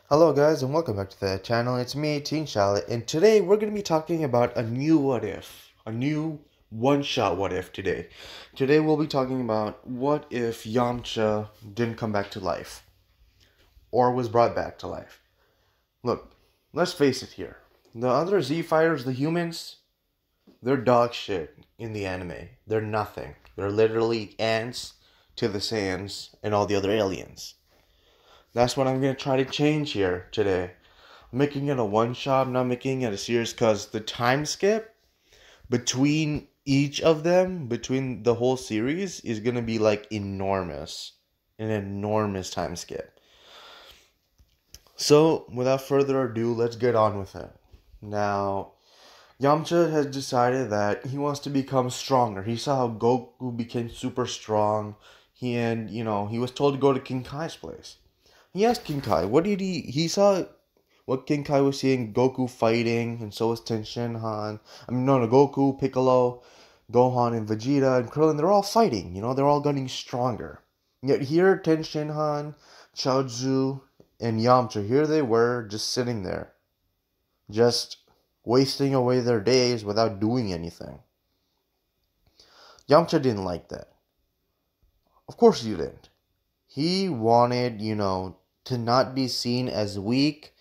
Hello guys and welcome back to the channel. It's me, Teen Charlotte, and today we're going to be talking about a new what if. A new one-shot what if today. Today we'll be talking about what if Yamcha didn't come back to life. Or was brought back to life. Look, let's face it here. The other Z fighters, the humans, they're dog shit in the anime. They're nothing. They're literally ants to the Saiyans and all the other aliens. That's what I'm going to try to change here today. I'm making it a one-shot, I'm not making it a series because the time skip between each of them, between the whole series, is going to be like enormous. An enormous time skip. So, without further ado, let's get on with it. Now, Yamcha has decided that he wants to become stronger. He saw how Goku became super strong. He was told to go to King Kai's place. He asked King Kai, he saw what King Kai was seeing, Goku fighting, and so was Goku, Piccolo, Gohan, and Vegeta, and Krillin, they're all fighting, they're all getting stronger. Yet here, Tenshinhan, Chaozu, and Yamcha, here they were, just sitting there, just wasting away their days without doing anything. Yamcha didn't like that. Of course he didn't. He wanted, to not be seen as weak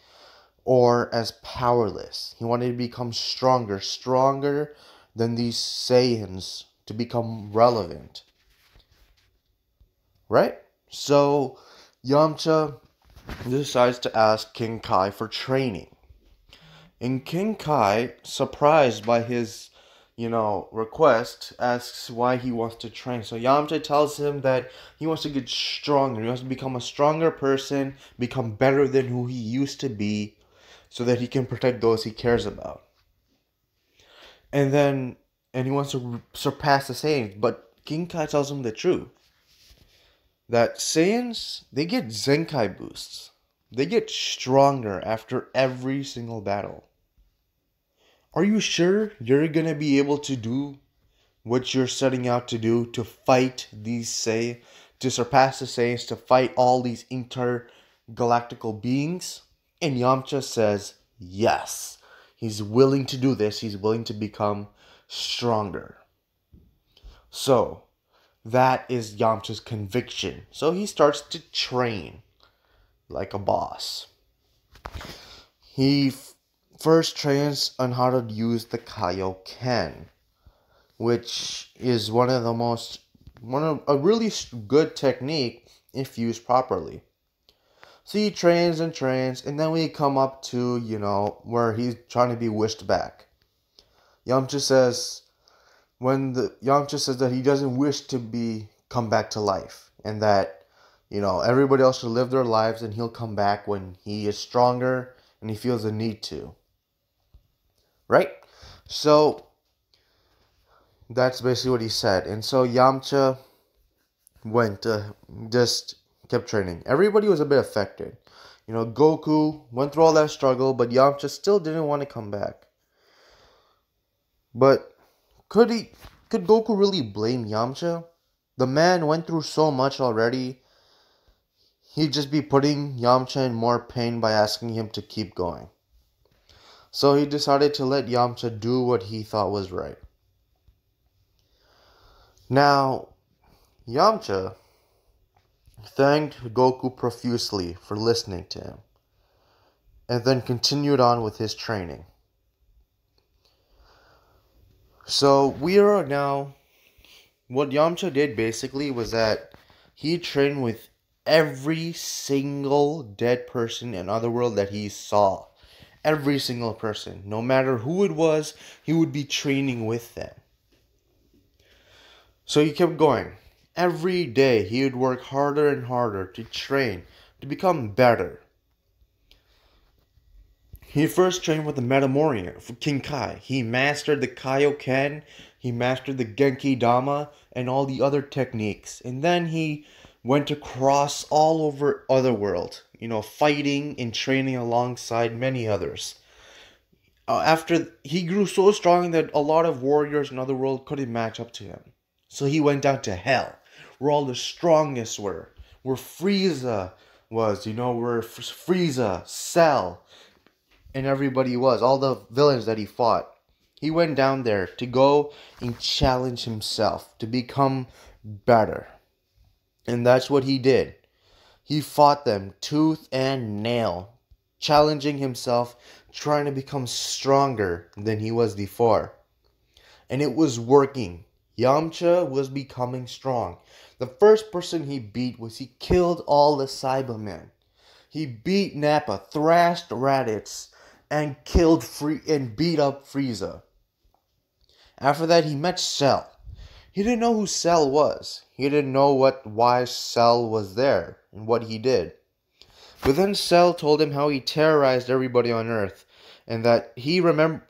or as powerless. He wanted to become stronger than these Saiyans to become relevant. Right? So, Yamcha decides to ask King Kai for training. And King Kai, surprised by his request, asks why he wants to train. So Yamcha tells him that he wants to get stronger. He wants to become a stronger person, become better than who he used to be, so that he can protect those he cares about. And he wants to surpass the Saiyans. But King Kai tells him the truth. That Saiyans, they get Zenkai boosts. They get stronger after every single battle. Are you sure you're going to be able to do what you're setting out to do, to fight these to surpass the Saiyans, to fight all these intergalactical beings? And Yamcha says yes. He's willing to do this. He's willing to become stronger. So, that is Yamcha's conviction. So he starts to train like a boss. He first trains on how to use the Kaioken, which is a really good technique if used properly. So he trains, and then we come up to, where he's trying to be wished back. Yamcha says that he doesn't wish to come back to life, and that, everybody else should live their lives and he'll come back when he is stronger and he feels the need to. Right? So, that's basically what he said. And so Yamcha just kept training. Everybody was a bit affected. Goku went through all that struggle, but Yamcha still didn't want to come back. But could Goku really blame Yamcha? The man went through so much already. He'd just be putting Yamcha in more pain by asking him to keep going. So he decided to let Yamcha do what he thought was right. Now, Yamcha thanked Goku profusely for listening to him, and then continued on with his training. So what Yamcha did basically was that he trained with every single dead person in Otherworld that he saw. Every single person. No matter who it was, he would be training with them. So he kept going. Every day he would work harder and harder to train, to become better. He first trained with the Metamorian for King Kai. He mastered the Kaioken, he mastered the Genki Dama, and all the other techniques. And then he went across all over Otherworld, fighting and training alongside many others. After he grew so strong that a lot of warriors in Otherworld couldn't match up to him. So he went down to Hell, where all the strongest were. Where Frieza was, where Frieza, Cell, and everybody was, all the villains that he fought. He went down there to go and challenge himself to become better. And that's what he did. He fought them tooth and nail, challenging himself, trying to become stronger than he was before. And it was working. Yamcha was becoming strong. The first person he beat was he killed all the Cybermen. He beat Nappa, thrashed Raditz, and beat up Frieza. After that, he met Cell. He didn't know who Cell was. He didn't know why Cell was there and what he did. But then Cell told him how he terrorized everybody on Earth, and that he remembered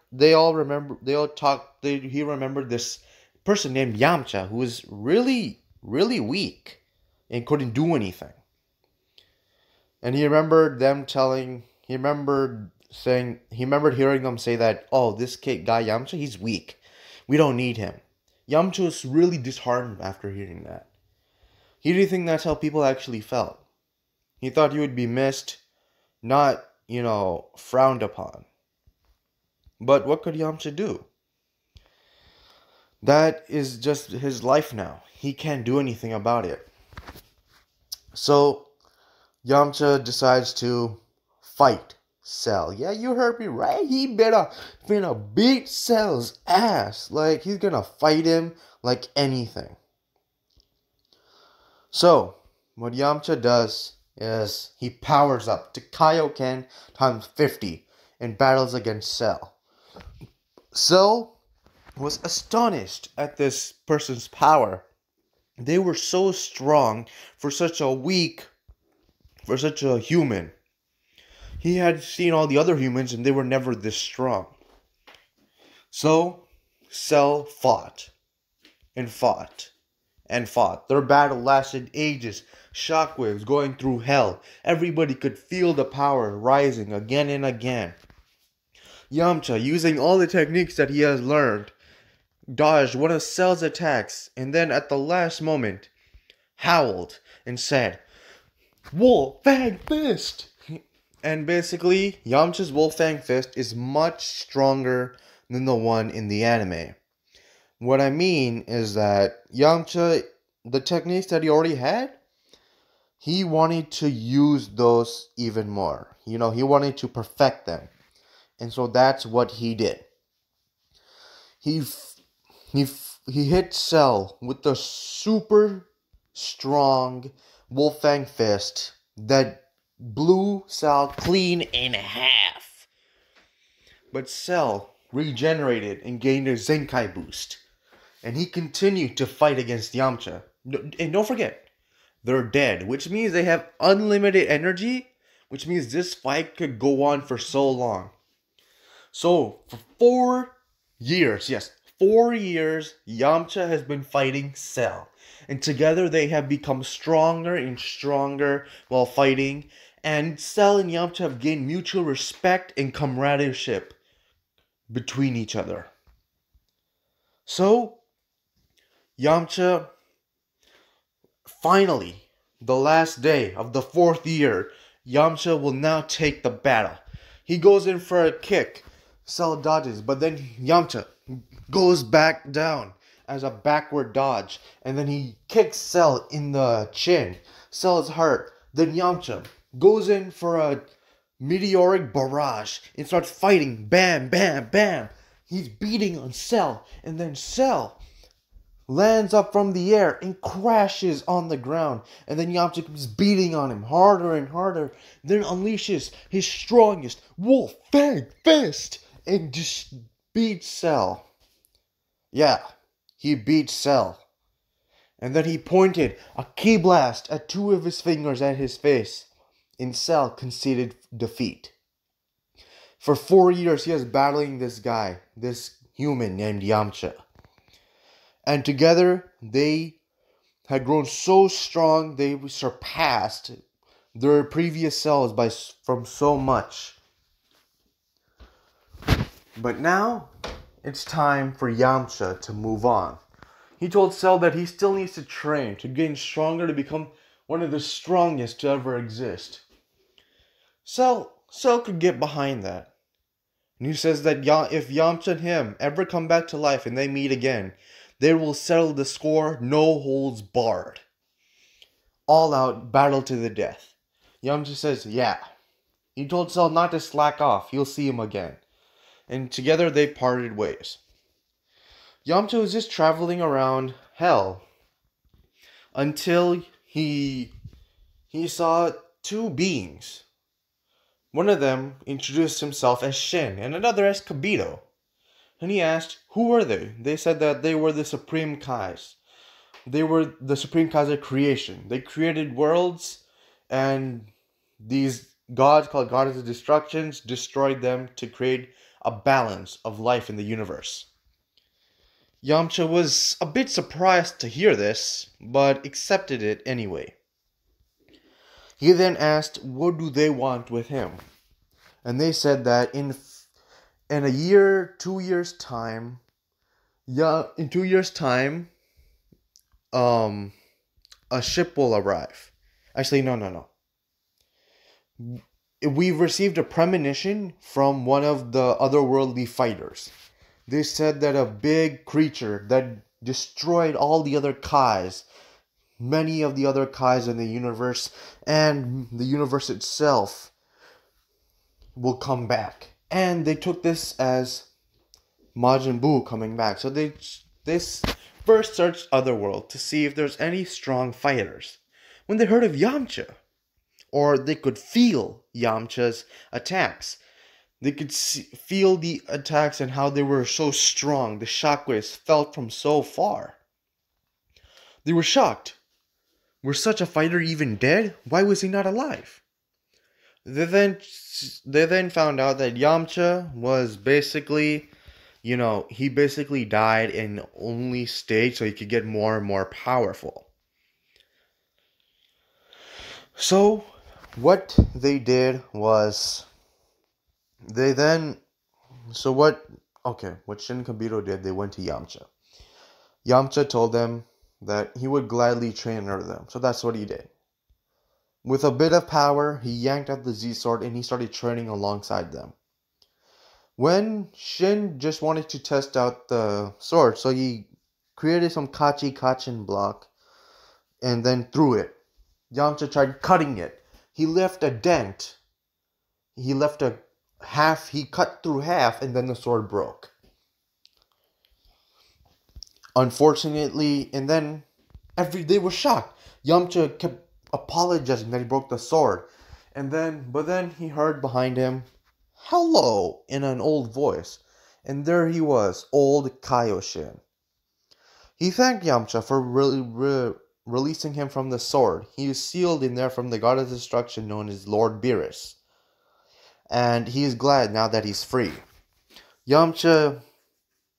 this person named Yamcha who was really, really weak and couldn't do anything. And he remembered hearing them say that, oh, this guy Yamcha, he's weak. We don't need him. Yamcha was really disheartened after hearing that. He didn't think that's how people actually felt. He thought he would be missed, not, frowned upon. But what could Yamcha do? That is just his life now. He can't do anything about it. So, Yamcha decides to fight Cell. Yeah, you heard me right. He finna beat Cell's ass. Like, he's gonna fight him like anything. So, what Yamcha does is he powers up to Kaioken times 50 and battles against Cell. Cell was astonished at this person's power. They were so strong for such a human. He had seen all the other humans and they were never this strong. So, Cell fought and fought and fought. Their battle lasted ages. Shockwaves going through hell. Everybody could feel the power rising again and again. Yamcha, using all the techniques that he has learned, dodged one of Cell's attacks and then at the last moment howled and said, Wolf Fang Fist! And basically, Yamcha's Wolf Fang Fist is much stronger than the one in the anime. What I mean is that Yamcha, the techniques that he already had, he wanted to use those even more. He wanted to perfect them. And so that's what he did. He hit Cell with the super strong Wolf Fang Fist that blew Cell clean in half. But Cell regenerated and gained a Zenkai boost. And he continued to fight against Yamcha. And don't forget, they're dead, which means they have unlimited energy, which means this fight could go on for so long. So, for 4 years, yes, 4 years, Yamcha has been fighting Cell. And together they have become stronger and stronger while fighting. And Cell and Yamcha have gained mutual respect and comradeship between each other. So, Yamcha, finally, the last day of the 4th year, Yamcha will now take the battle. He goes in for a kick. Cell dodges, but then Yamcha goes back down as a backward dodge. And then he kicks Cell in the chin. Cell is hurt. Then Yamcha goes in for a meteoric barrage and starts fighting. Bam, bam, bam. He's beating on Cell. And then Cell lands up from the air and crashes on the ground. And then Yamcha keeps beating on him harder and harder. Then unleashes his strongest Wolf Fang Fist and just beats Cell. Yeah, he beat Cell. And then he pointed a ki blast at 2 of his fingers at his face. And Cell conceded defeat. For 4 years he was battling this guy, this human named Yamcha. And together they had grown so strong they surpassed their previous selves from so much. But now it's time for Yamcha to move on. He told Cell that he still needs to train to gain stronger to become one of the strongest to ever exist. Cell could get behind that. And he says that if Yamcha and him ever come back to life and they meet again, they will settle the score, no holds barred. All out, battle to the death. Yamcha says, yeah. He told Cell not to slack off, he'll see him again. And together they parted ways. Yamcha was just traveling around hell until he saw two beings. One of them introduced himself as Shin and another as Kibito. And he asked, who were they? They said that they were the Supreme Kais. They were the Supreme Kais of creation. They created worlds, and these gods called goddesses of destructions destroyed them to create a balance of life in the universe. Yamcha was a bit surprised to hear this, but accepted it anyway. He then asked, what do they want with him? And they said that in a year, 2 years time, in 2 years time, a ship will arrive. Actually, no. We've received a premonition from one of the otherworldly fighters. They said that a big creature that destroyed all the other Kais, many of the other Kais in the universe, and the universe itself, will come back. And they took this as Majin Buu coming back. So they first searched Otherworld to see if there's any strong fighters. When they heard of Yamcha, or they could feel Yamcha's attacks, they could feel the attacks and how they were so strong. The shockwaves felt from so far. They were shocked. Was such a fighter even dead? Why was he not alive? They then found out that Yamcha was basically, he basically died in only stage so he could get more and more powerful. So what they did was what Shin and Kibito did, they went to Yamcha. Yamcha told them that he would gladly train under them. So that's what he did. With a bit of power, he yanked out the Z-Sword and he started training alongside them. When Shin just wanted to test out the sword, so he created some Kachin block and then threw it. Yamcha tried cutting it. He left a dent. He cut through half and then the sword broke. Unfortunately, and then they were shocked. Yamcha kept apologizing that he broke the sword. But then he heard behind him, hello, in an old voice. And there he was, old Kaioshin. He thanked Yamcha for releasing him from the sword. He was sealed in there from the god of destruction known as Lord Beerus. And he is glad now that he's free. Yamcha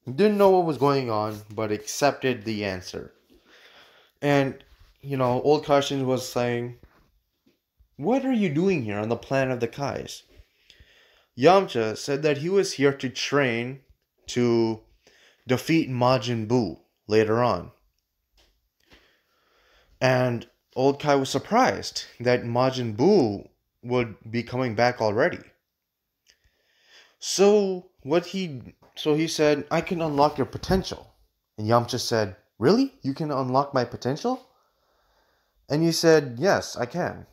didn't know what was going on, but accepted the answer. And, old Kaioshin was saying, what are you doing here on the planet of the Kais? Yamcha said that he was here to train to defeat Majin Buu later on. And old Kai was surprised that Majin Buu would be coming back already. So he said, I can unlock your potential. And Yamcha said, really? You can unlock my potential? And he said, yes, I can.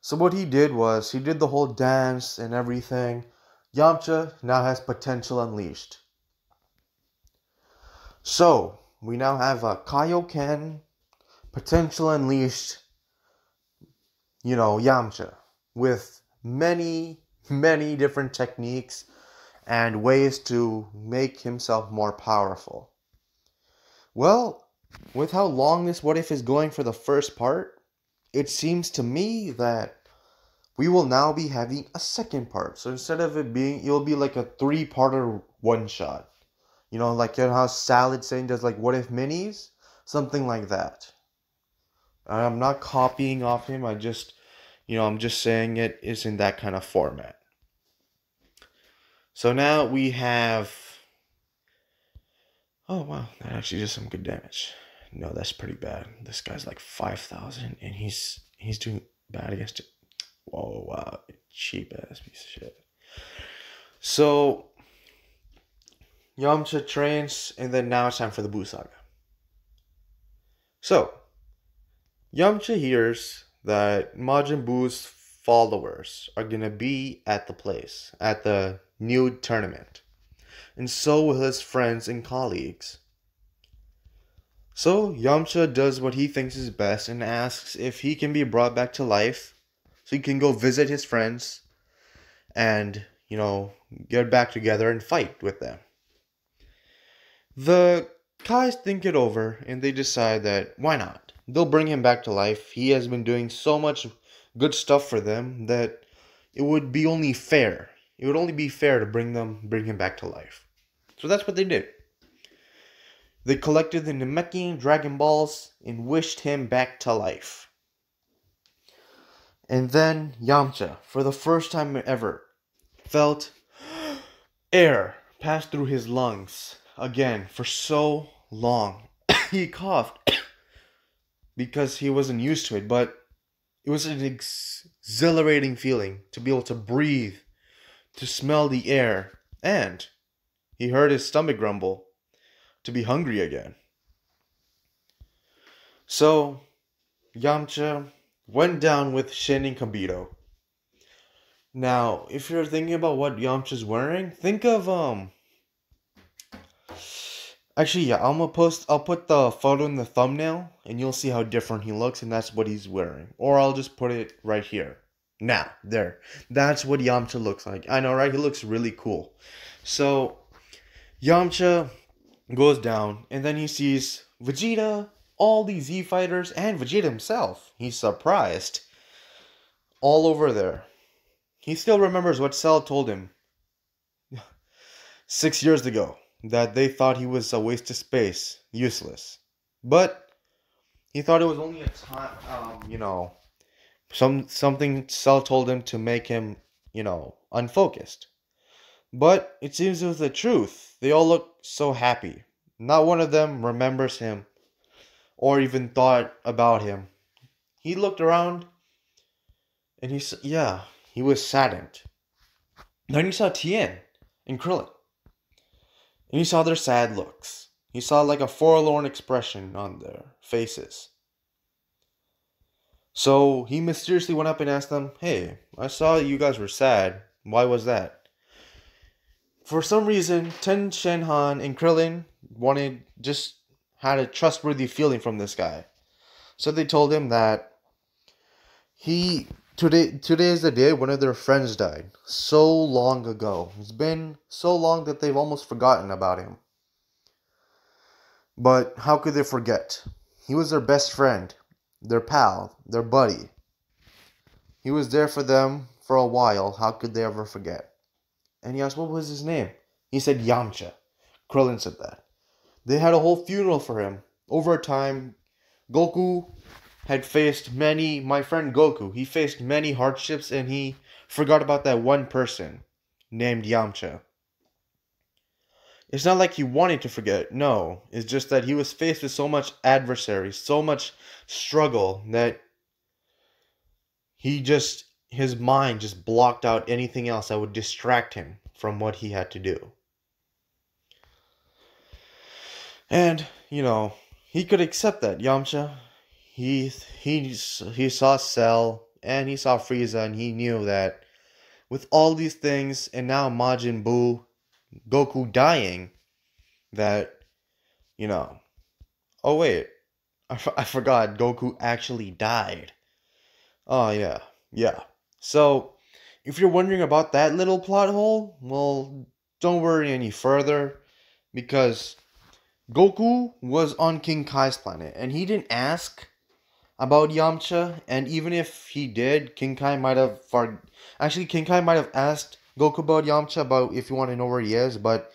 So what he did was, he did the whole dance and everything. Yamcha now has potential unleashed. So, we now have a Kaioken, potential unleashed, Yamcha. With many, many different techniques and ways to make himself more powerful. Well, with how long this What If is going for the first part, it seems to me that we will now be having a second part. So instead of it'll be like a 3-parter one-shot. Like how Salad saying does like What If minis? Something like that. I'm not copying off him. I'm just saying it is in that kind of format. So now we have... Oh, wow. That actually did some good damage. No, that's pretty bad. This guy's like 5,000 and he's doing bad against it. Whoa, wow. Cheap ass piece of shit. So, Yamcha trains, and then now it's time for the Buu Saga. So, Yamcha hears that Majin Buu's followers are gonna be at the place, at the new tournament. And so will his friends and colleagues. So, Yamcha does what he thinks is best and asks if he can be brought back to life so he can go visit his friends and, get back together and fight with them. The Kais think it over and they decide that why not? They'll bring him back to life. He has been doing so much good stuff for them that it would be only fair. It would only be fair to bring him back to life. So that's what they did. They collected the Namekian Dragon Balls and wished him back to life. And then Yamcha, for the first time ever, felt air pass through his lungs again for so long. He coughed because he wasn't used to it, but it was an exhilarating feeling to be able to breathe, to smell the air, and he heard his stomach grumble, to be hungry again. So, Yamcha went down with Shin and Kibito. Now, if you're thinking about what Yamcha's wearing, think of actually, yeah, I'll put the photo in the thumbnail and you'll see how different he looks, and that's what he's wearing. Or I'll just put it right here. Now, there. That's what Yamcha looks like. I know, right? He looks really cool. So, Yamcha goes down and then he sees Vegeta, all these Z fighters, and Vegeta himself. He's surprised. All over there. He still remembers what Cell told him 6 years ago, that they thought he was a waste of space, useless. But he thought it was only a time, something Cell told him to make him, unfocused. But it seems it was the truth. They all look so happy. Not one of them remembers him or even thought about him. He looked around and he was saddened. Then he saw Tien and Krillin. And he saw their sad looks. He saw like a forlorn expression on their faces. So he mysteriously went up and asked them, "Hey, I saw you guys were sad. Why was that?" For some reason, Ten Shenhan and Krillin had a trustworthy feeling from this guy. So they told him that today is the day one of their friends died. So long ago. It's been so long that they've almost forgotten about him. But how could they forget? He was their best friend, their pal, their buddy. He was there for them for a while. How could they ever forget? And he asked, what was his name? He said Yamcha. Krillin said that. They had a whole funeral for him. Over time, Goku had faced my friend Goku, he faced many hardships and he forgot about that one person named Yamcha. It's not like he wanted to forget, no. It's just that he was faced with so much adversity, so much struggle that his mind just blocked out anything else that would distract him from what he had to do. And, he could accept that. Yamcha, he saw Cell and he saw Frieza and he knew that with all these things and now Majin Buu, Goku dying, that, oh wait, I forgot Goku actually died. Oh yeah. So, if you're wondering about that little plot hole, well, don't worry any further, because Goku was on King Kai's planet, and he didn't ask about Yamcha, and even if he did, King Kai might have asked Goku about Yamcha, about if you want to know where he is, but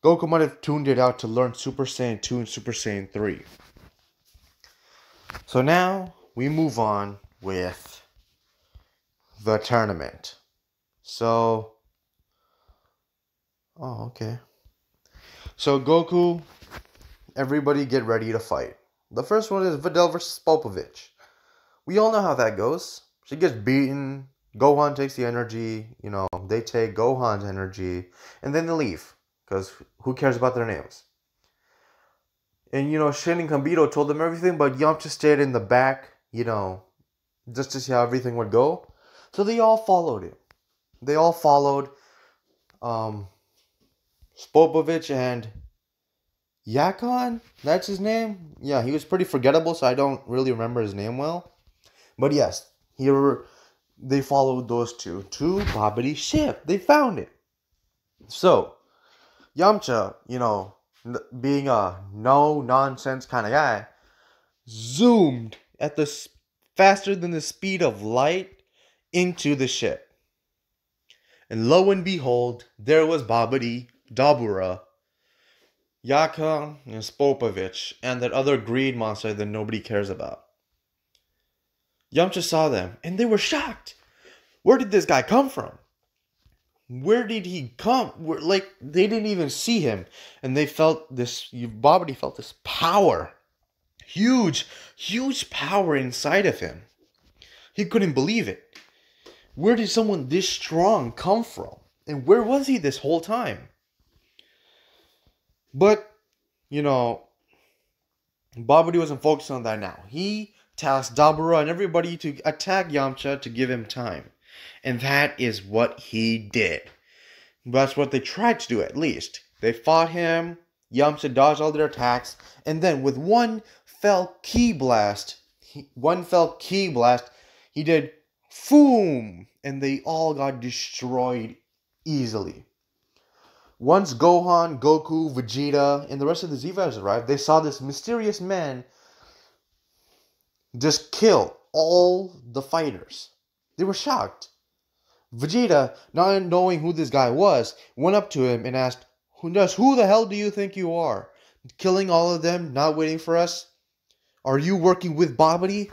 Goku might have tuned it out to learn Super Saiyan 2 and Super Saiyan 3. So now, we move on with the tournament. So, okay. So Goku, everybody get ready to fight. The first one is Videl versus Popovich. We all know how that goes. She gets beaten. Gohan takes the energy, they take Gohan's energy, and then they leave. Because who cares about their names? And, Shin and Kambito told them everything, but Yamcha stayed in the back, just to see how everything would go. So they all followed him. They all followed Spopovich and Yakon, that's his name? Yeah, he was pretty forgettable, so I don't really remember his name well. But yes, they followed those two to Babidi's ship. They found it. So, Yamcha, being a no-nonsense kind of guy, zoomed at faster than the speed of light into the ship. And lo and behold, there was Babidi, Dabura, Yaka, and Spopovich, and that other greed monster that nobody cares about. Yamcha saw them, and they were shocked. Where did this guy come from? Where did he come? They didn't even see him. And they felt this, Babidi felt this power. Huge, huge power inside of him. He couldn't believe it. Where did someone this strong come from? And where was he this whole time? But, Babidi wasn't focused on that now. He tasked Dabura and everybody to attack Yamcha to give him time. And that is what he did. That's what they tried to do, at least. They fought him. Yamcha dodged all their attacks. And then with one fell ki blast, he did boom. And they all got destroyed easily. Once Gohan, Goku, Vegeta, and the rest of the Z-Fighters arrived, they saw this mysterious man just kill all the fighters. They were shocked. Vegeta, not knowing who this guy was, went up to him and asked, who the hell do you think you are? Killing all of them, not waiting for us? Are you working with Babidi?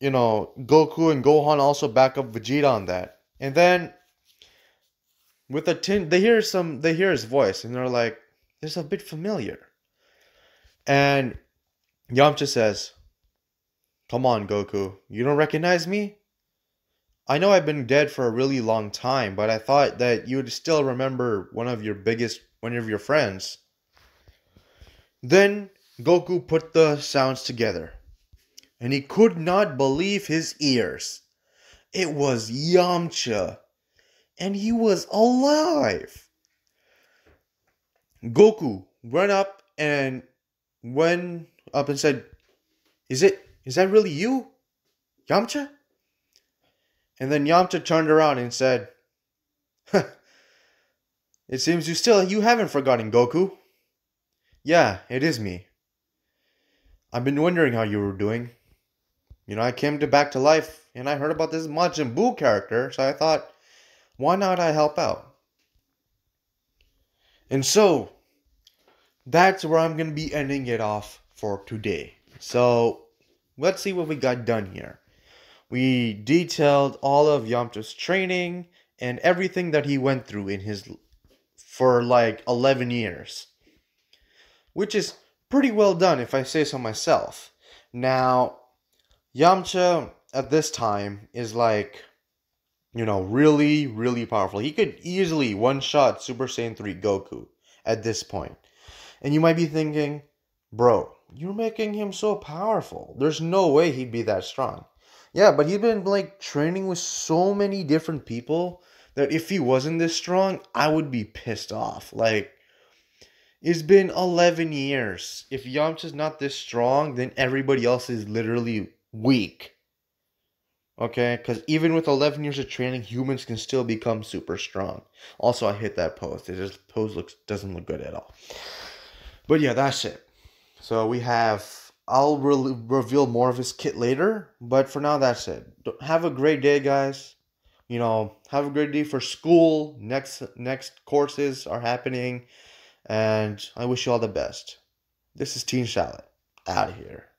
Goku and Gohan also back up Vegeta on that. And then with they hear his voice, and they're like, "This is a bit familiar." And Yamcha says, "Come on, Goku, you don't recognize me? I know I've been dead for a really long time, but I thought that you would still remember one of your friends." Then Goku put the sounds together, and he could not believe his ears. It was Yamcha. And he was alive. Goku went up and said, Is that really you, Yamcha? And then Yamcha turned around and said, It seems you haven't forgotten, Goku. Yeah, it is me. I've been wondering how you were doing. I came back to life and I heard about this Majin Buu character, so I thought, why not I help out? And so, that's where I'm going to be ending it off for today. So, let's see what we got done here. We detailed all of Yamcha's training and everything that he went through for 11 years. Which is pretty well done if I say so myself. Now, Yamcha at this time is really, really powerful. He could easily one-shot Super Saiyan 3 Goku at this point. And you might be thinking, bro, you're making him so powerful. There's no way he'd be that strong. Yeah, but he's been training with so many different people that if he wasn't this strong, I would be pissed off. It's been 11 years. If Yamcha's not this strong, then everybody else is literally weak. Okay, because even with 11 years of training, humans can still become super strong. Also, I hit that pose. Doesn't look good at all. But yeah, that's it. So I'll reveal more of his kit later. But for now, that's it. Have a great day, guys. Have a great day for school. Next courses are happening. And I wish you all the best. This is Teen Shallot. Out of here.